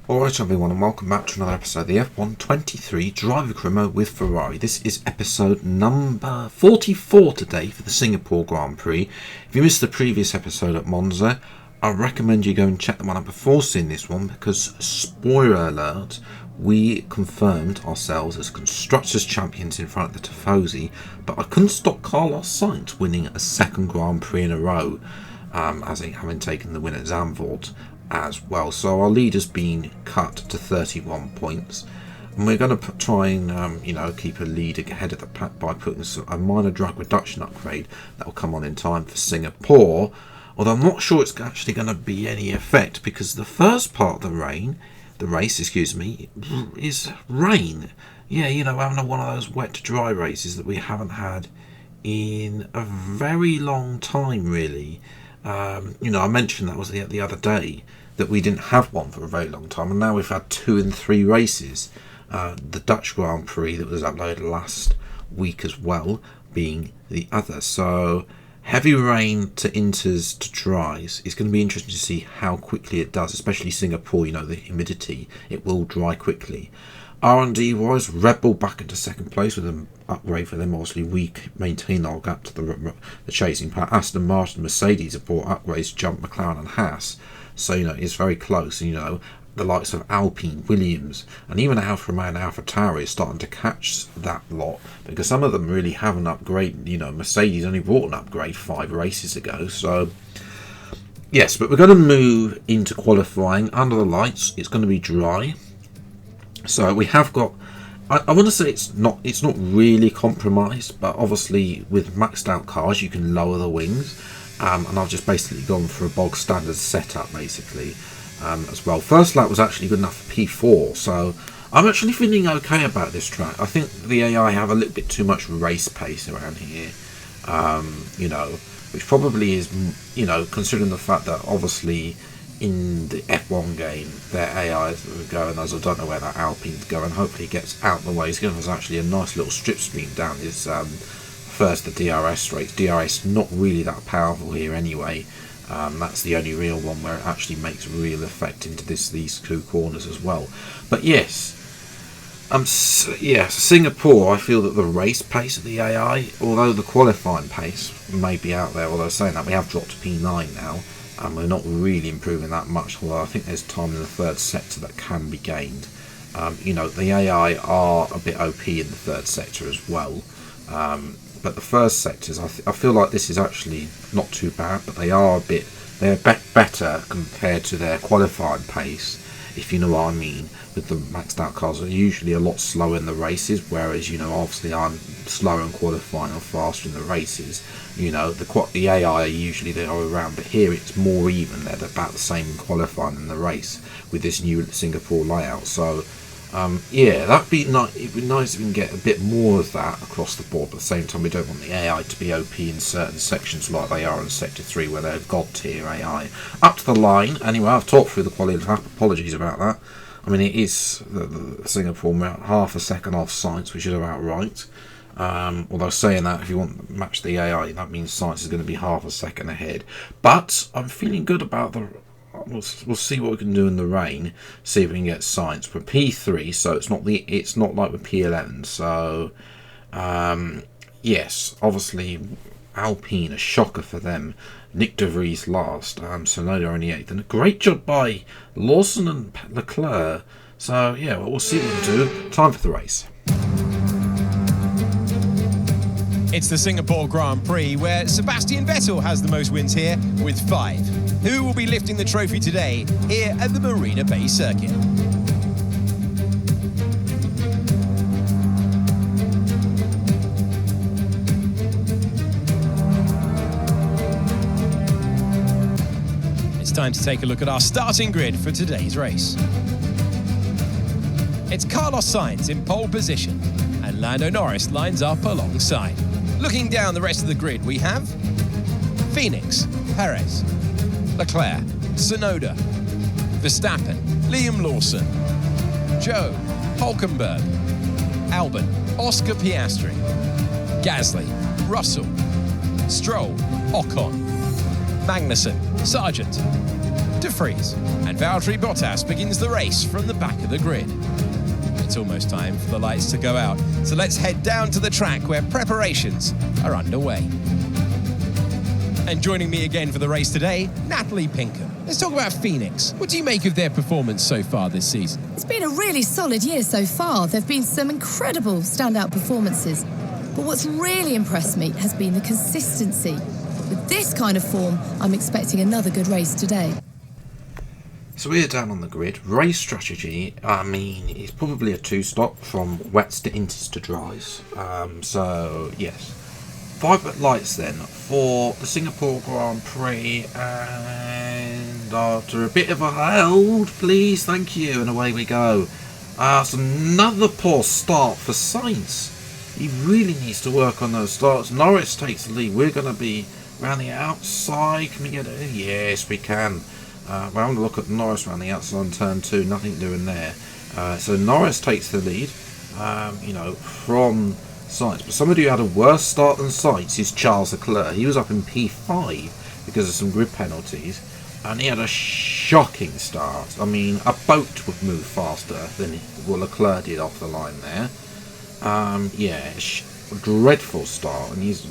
Alright everyone, and welcome back to another episode of the F123 Driver Crimo with Ferrari. This is episode number 44 today for the Singapore Grand Prix. If you missed the previous episode at Monza, I recommend you go and check the one out before seeing this one, because spoiler alert, we confirmed ourselves as Constructors Champions in front of the Tifosi, but I couldn't stop Carlos Sainz winning a second Grand Prix in a row, having taken the win at Zandvoort as well. So our lead has been cut to 31 points, and we're going to try and keep a lead ahead of the pack by putting a minor drag reduction upgrade that will come on in time for Singapore, although I'm not sure it's actually going to be any effect, because the first part of the race is rain. Having one of those wet to dry races that we haven't had in a very long time, really. I mentioned that was the other day that we didn't have one for a very long time, and now we've had 2 in 3 races. The Dutch Grand Prix that was uploaded last week as well being the other. So heavy rain to inters to dries. It's going to be interesting to see how quickly it does, especially Singapore. The humidity, it will dry quickly. R&D wise, Red Bull back into second place with an upgrade for them. Obviously, we maintain our gap to the chasing pack. Aston Martin, Mercedes have brought upgrades, Jump, McLaren and Haas. So, it's very close. The likes of Alpine, Williams, and even Alfa Romeo and AlphaTauri is starting to catch that lot, because some of them really have an upgrade. Mercedes only brought an upgrade 5 races ago. So, yes, but we're going to move into qualifying. Under the lights, it's going to be dry. So we have got, I want to say it's not really compromised, but obviously with maxed out cars you can lower the wings, and I've just basically gone for a bog standard setup basically as well. First lap was actually good enough for P4, so I'm actually feeling okay about this track. I think the AI have a little bit too much race pace around here, which probably is, considering the fact that obviously in the F1 game their AI is going, as I don't know where that Alpine's going. Hopefully it gets out of the way. He's given us actually a nice little strip stream down his first the DRS straight. DRS not really that powerful here anyway. That's the only real one where it actually makes real effect into these 2 corners as well. But yes, Singapore, I feel that the race pace of the AI, although the qualifying pace may be out there, although saying that we have dropped to P9 now, and we're not really improving that much, although I think there's time in the third sector that can be gained. The AI are a bit OP in the third sector as well, but the first sectors, I feel like this is actually not too bad, but they're better compared to their qualifying pace, if you know what I mean. With the maxed out cars are usually a lot slower in the races, whereas obviously I'm slower in qualifying or faster in the races. The AI usually they are around, but here it's more even. They're about the same in qualifying in the race with this new Singapore layout. So that'd be nice. It'd be nice if we can get a bit more of that across the board, but at the same time we don't want the AI to be OP in certain sections like they are in Sector 3 where they've got tier AI. Up to the line, anyway, I've talked through the quality, apologies about that. I mean, it is the Singapore half a second off Sainz, which is about right. Although saying that, if you want to match the AI, that means Sainz is going to be half a second ahead. But I'm feeling good about we'll see what we can do in the rain. See if we can get Sainz. We're P3, so it's not like we're P11. So yes, obviously Alpine, a shocker for them. Nick De Vries last, Sonoda only 8th, and a great job by Lawson and Leclerc. So yeah, we'll see what we can do. Time for the race. It's the Singapore Grand Prix, where Sebastian Vettel has the most wins here with 5. Who will be lifting the trophy today here at the Marina Bay Circuit? It's time to take a look at our starting grid for today's race. It's Carlos Sainz in pole position, and Lando Norris lines up alongside. Looking down the rest of the grid, we have Phoenix, Perez, Leclerc, Sonoda, Verstappen, Liam Lawson, Joe, Hulkenberg, Albon, Oscar Piastri, Gasly, Russell, Stroll, Ocon, Magnussen, Sargent, De Vries, and Valtteri Bottas begins the race from the back of the grid. It's almost time for the lights to go out, so let's head down to the track where preparations are underway. And joining me again for the race today, Natalie Pinkham. Let's talk about Phoenix. What do you make of their performance so far this season? It's been a really solid year so far. There have been some incredible standout performances. But what's really impressed me has been the consistency. With this kind of form, I'm expecting another good race today. So we're down on the grid. Race strategy, it's probably a two-stop from wets to inters to dries. So, yes. 5 lights then for the Singapore Grand Prix, and after a bit of a hold, please, thank you, and away we go. So another poor start for Sainz. He really needs to work on those starts. Norris takes the lead. We're going to be around the outside. Can we get it? Yes, we can. We're having a look at Norris around the outside on turn 2. Nothing doing there. So Norris takes the lead, from Sainz. But somebody who had a worse start than Sainz is Charles Leclerc. He was up in P5 because of some grid penalties, and he had a shocking start. A boat would move faster than Leclerc did off the line there. Dreadful start, and he's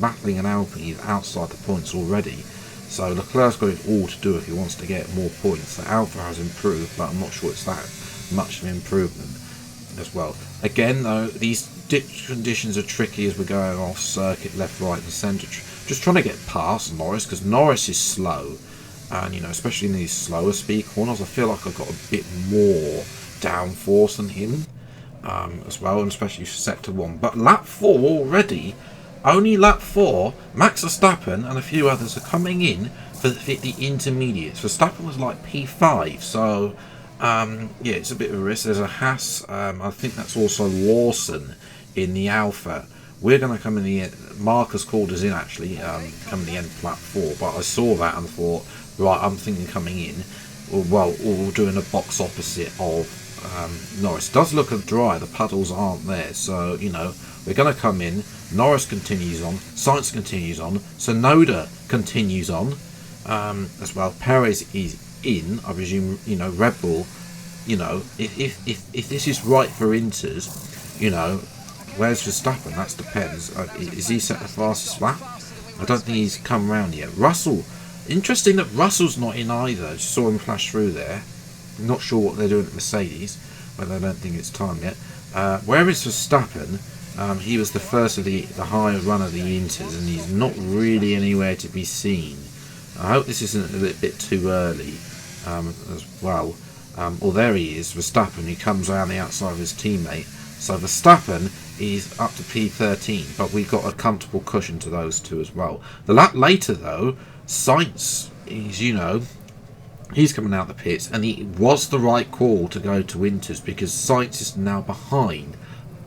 battling an Alpine. He's outside the points already. So Leclerc's got it all to do if he wants to get more points. The Alpha has improved, but I'm not sure it's that much of an improvement as well. Again, though, these conditions are tricky as we're going off circuit, left, right, and centre. Just trying to get past Norris, because Norris is slow, and especially in these slower speed corners, I feel like I've got a bit more downforce than him as well, and especially for sector 1. But lap 4 already. Only lap 4, Max Verstappen and a few others are coming in for the intermediates. Verstappen was like P5, so it's a bit of a risk. There's a Haas, I think that's also Lawson in the Alpha. We're going to come in the end. Marcus called us in actually, come in the end of lap 4, but I saw that and thought, right, I'm thinking coming in, we're doing a box opposite of Norris. It does look dry, the puddles aren't there, so we're going to come in. Norris continues on, Sainz continues on, Tsunoda continues on as well. Perez is in, I presume. Red Bull, if this is right for Inters, where's Verstappen? That depends. Is he set the fastest lap? I don't think he's come round yet. Russell, interesting that Russell's not in either. Just saw him flash through there. Not sure what they're doing at Mercedes, but I don't think it's time yet. Where is Verstappen? He was the first of the higher run of the Inters, and he's not really anywhere to be seen. I hope this isn't a little bit too early as well. There he is, Verstappen. He comes around the outside of his teammate. So Verstappen is up to P13, but we've got a comfortable cushion to those two as well. The lap later, though, Sainz is, he's coming out the pits, and it was the right call to go to Inters because Sainz is now behind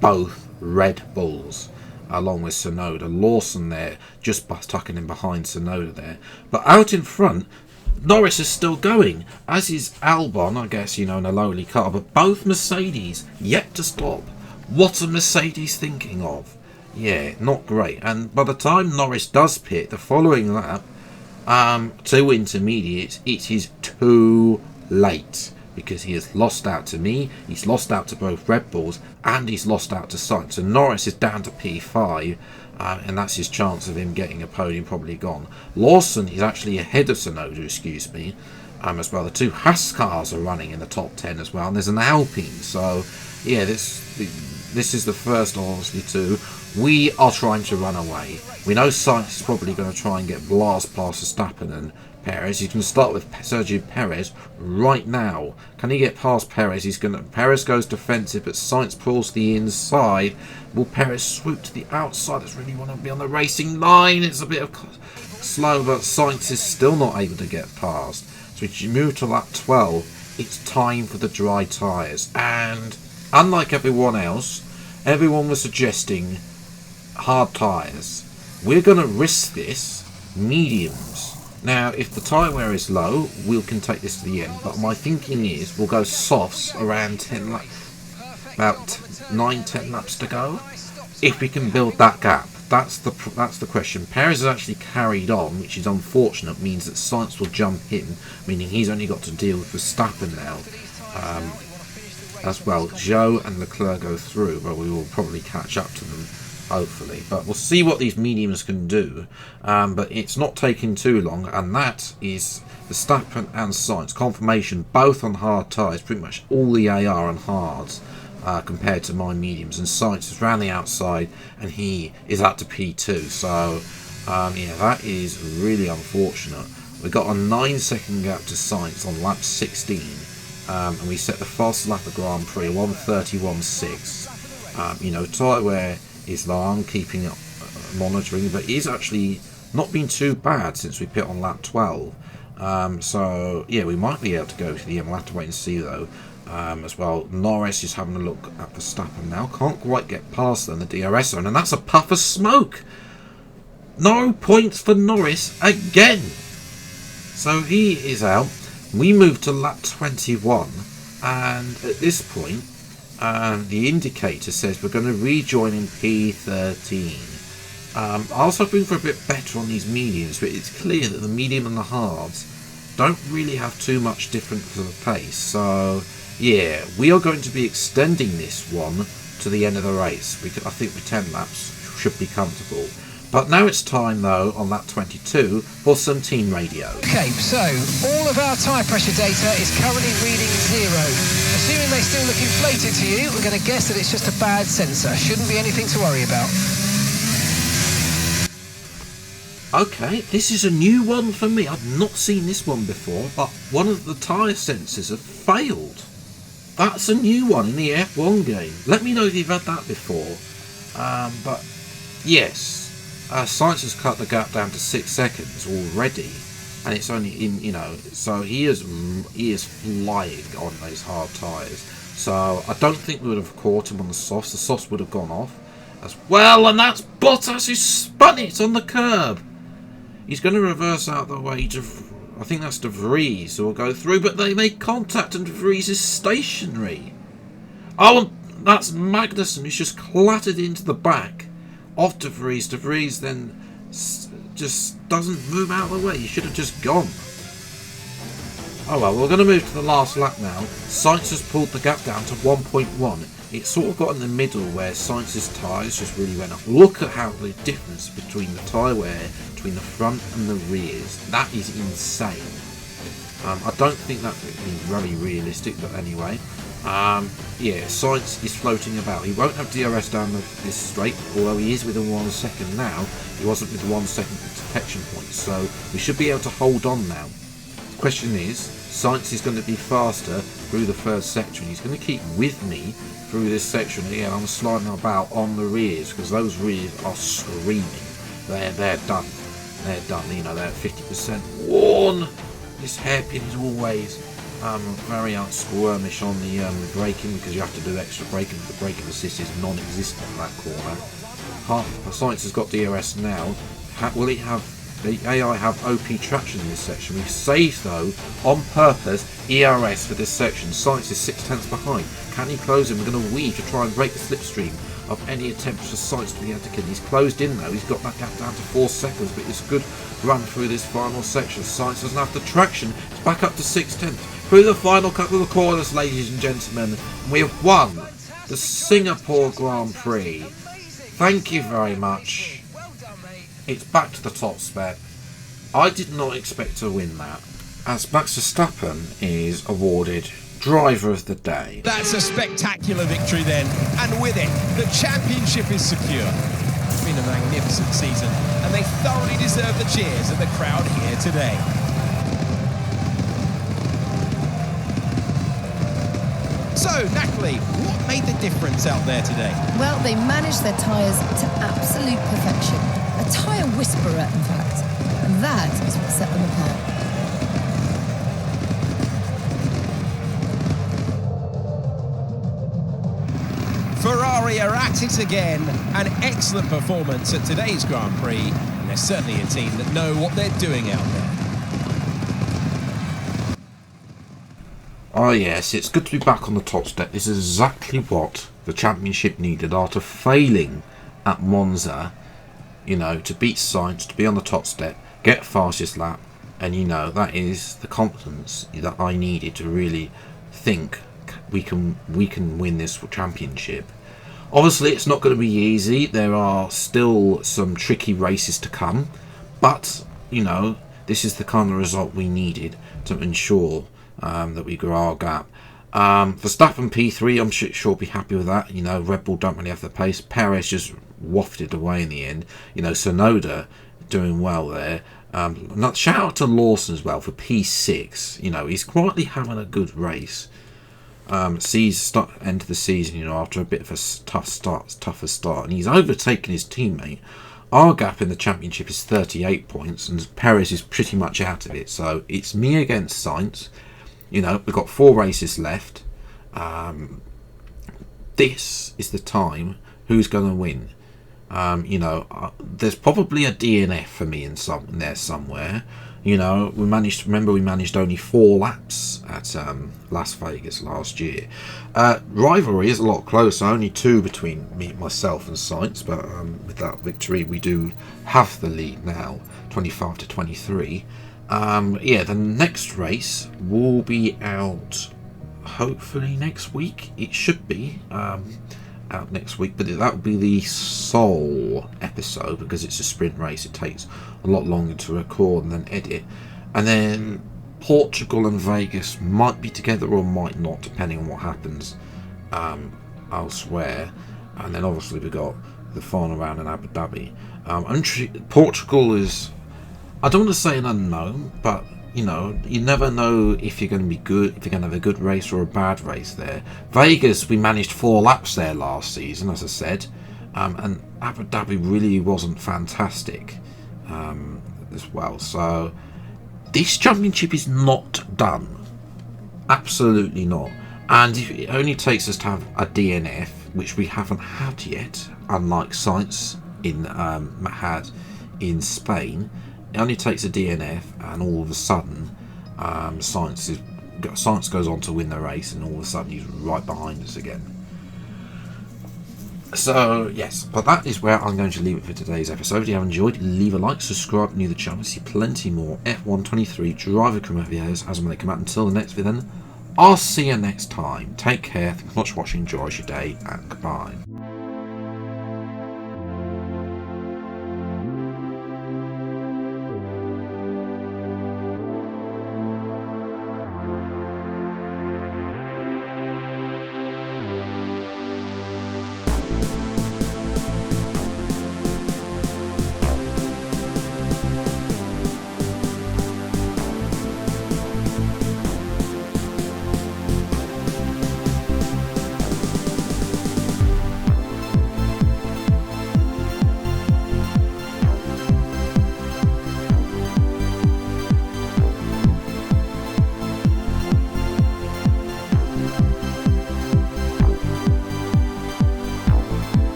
both Red Bulls, along with Tsunoda. Lawson there, just tucking in behind Tsunoda there. But out in front, Norris is still going, as is Albon, I guess, in a lowly car. But both Mercedes yet to stop. What are Mercedes thinking of? Yeah, not great. And by the time Norris does pit, the following lap, to intermediates, it is too late. Because he has lost out to me, he's lost out to both Red Bulls, and he's lost out to Sainz. So Norris is down to P5, and that's his chance of him getting a podium probably gone. Lawson is actually ahead of Tsunoda, as well. The two Haas cars are running in the top 10 as well, and there's an Alpine. So, yeah, this is the first, obviously, two. We are trying to run away. We know Sainz is probably going to try and get blast past Verstappen and Perez. You can start with Sergio Perez right now. Can he get past Perez? Perez goes defensive, but Sainz pulls the inside. Will Perez swoop to the outside? Doesn't really want to be on the racing line. It's a bit of slow, but Sainz is still not able to get past. So we move to lap 12. It's time for the dry tyres. And unlike everyone else, everyone was suggesting hard tyres. We're going to risk this mediums. Now, if the tyre wear is low, we can take this to the end. But my thinking is we'll go softs around 10 laps, about 9-10 laps to go. If we can build that gap, that's the question. Perez has actually carried on, which is unfortunate. Means that Sainz will jump him, meaning he's only got to deal with Verstappen now. As well, Zhou and Leclerc go through, but we will probably catch up to them, hopefully. But we'll see what these mediums can do. But it's not taking too long, and that is Verstappen and Sainz. Confirmation, both on hard tyres, pretty much all the AR on hards. Compared to my mediums, and Sainz is round the outside and he is up to P2, so yeah, that is really unfortunate. We got a 9-second gap to Sainz on lap 16, and we set the fastest lap of Grand Prix, 1:31.6. You know, tyre wear is long, keeping it monitoring, but is actually not been too bad since we pit on lap 12. So yeah, we might be able to go to the end. We'll have to wait and see though. As well, Norris is having a look at Verstappen now. Can't quite get past them, the DRS zone, and that's a puff of smoke. No points for Norris again. So he is out. We move to lap 21, and at this point, the indicator says we're going to rejoin in P13. I was hoping for a bit better on these mediums, but it's clear that the medium and the hards don't really have too much different for the pace. So yeah, we are going to be extending this one to the end of the race. I think with 10 laps should be comfortable. But now it's time though, on lap 22, for some team radio. Okay, so all of our tyre pressure data is currently reading 0. Assuming they still look inflated to you, we're going to guess that it's just a bad sensor. Shouldn't be anything to worry about. Okay, this is a new one for me. I've not seen this one before, but one of the tyre sensors have failed. That's a new one in the F1 game. Let me know if you've had that before. But yes, Sainz has cut the gap down to 6 seconds already, and it's only in, you know, so he is flying on those hard tyres. So I don't think we would have caught him on the softs. The softs would have gone off as well, and that's Bottas who spun it on the curb. He's going to reverse out the way to, I think that's De Vries who will go through, but they make contact and De Vries is stationary. Oh, and that's Magnussen who's just clattered into the back of De Vries. De Vries then just doesn't move out of the way. He should have just gone. Oh well, we're going to move to the last lap now. Sainz has pulled the gap down to 1.1. It sort of got in the middle where Sainz's tyres just really went up. Look at how the difference between the tyre wear between the front and the rears. That is insane. I don't think that is very realistic, but anyway. Yeah, Sainz is floating about. He won't have DRS down this straight, although he is within 1 second now. He wasn't with 1 second detection point, so we should be able to hold on now. The question is, Sainz is going to be faster through the first section. He's going to keep with me through this section. Again, I'm sliding about on the rears because those rears are screaming. They're done. They're done. You know, they're 50% worn. This hairpin is always very squirmish on the braking because you have to do extra braking. The braking assist is non-existent in that corner. Sainz has got DRS now. Will it have the AI have OP traction in this section? We've saved though on purpose ERS for this section. Sainz is 6/10 behind. Can he close him? We're going to weave to try and break the slipstream of any attempt for Sainz to be able to kill. He's closed in though. He's got that gap down to 4 seconds, but it's a good run through this final section. Sainz doesn't have the traction. It's back up to 6/10 through the final couple of corners, ladies and gentlemen. We have won the Singapore Grand Prix. Thank you very much. It's back to the top spec. I did not expect to win that, as Max Verstappen is awarded Driver of the Day. That's a spectacular victory then, and with it, the championship is secure. It's been a magnificent season, and they thoroughly deserve the cheers of the crowd here today. So, Natalie, what made the difference out there today? Well, they managed their tyres to absolute perfection. A tyre whisperer, in fact. And that is what set them apart. Ferrari are at it again. An excellent performance at today's Grand Prix. And they're certainly a team that know what they're doing out there. Oh yes, it's good to be back on the top step. This is exactly what the championship needed after failing at Monza. You know, to beat Sainz, to be on the top step, get fastest lap, and you know that is the confidence that I needed to really think we can win this championship. Obviously, it's not going to be easy. There are still some tricky races to come, but you know, this is the kind of result we needed to ensure that we grow our gap. Verstappen P3, I'm sure we'll be happy with that. You know, Red Bull don't really have the pace. Perez just wafted away in the end. You know, Tsunoda doing well there. Shout out to Lawson as well for P6. You know, he's quietly having a good race. End of the season, you know, after a bit of a tougher start, and he's overtaken his teammate. Our gap in the championship is 38 points, and Perez is pretty much out of it. So it's me against Sainz. You know, we've got 4 races left. This is the time. Who's going to win? You know, there's probably a DNF for me in there somewhere. You know, we managed only 4 laps at Las Vegas last year. Rivalry is a lot closer, only 2 between myself and Sainz, but with that victory we do have the lead now, 25 to 23. Yeah, the next race will be out hopefully next week. It should be out next week, but that will be the sole episode because it's a sprint race. It takes a lot longer to record and then edit, and then Portugal and Vegas might be together or might not, depending on what happens elsewhere. And then obviously we got the final round in Abu Dhabi. Portugal is, I don't want to say an unknown, but you know, you never know if you're going to be good, if you're going to have a good race or a bad race there. Vegas, we managed 4 laps there last season, as I said, and Abu Dhabi really wasn't fantastic as well. So this championship is not done, absolutely not. And if it only takes us to have a DNF, which we haven't had yet, unlike Sainz had in Spain. It only takes a DNF, and all of a sudden, Sainz goes on to win the race, and all of a sudden he's right behind us again. So yes, but that is where I'm going to leave it for today's episode. If you have enjoyed, leave a like, subscribe, new to the channel, see plenty more F123 driver career videos as and when they come out. Until the next video, then I'll see you next time. Take care. Thanks so much for watching. Enjoy your day, and goodbye.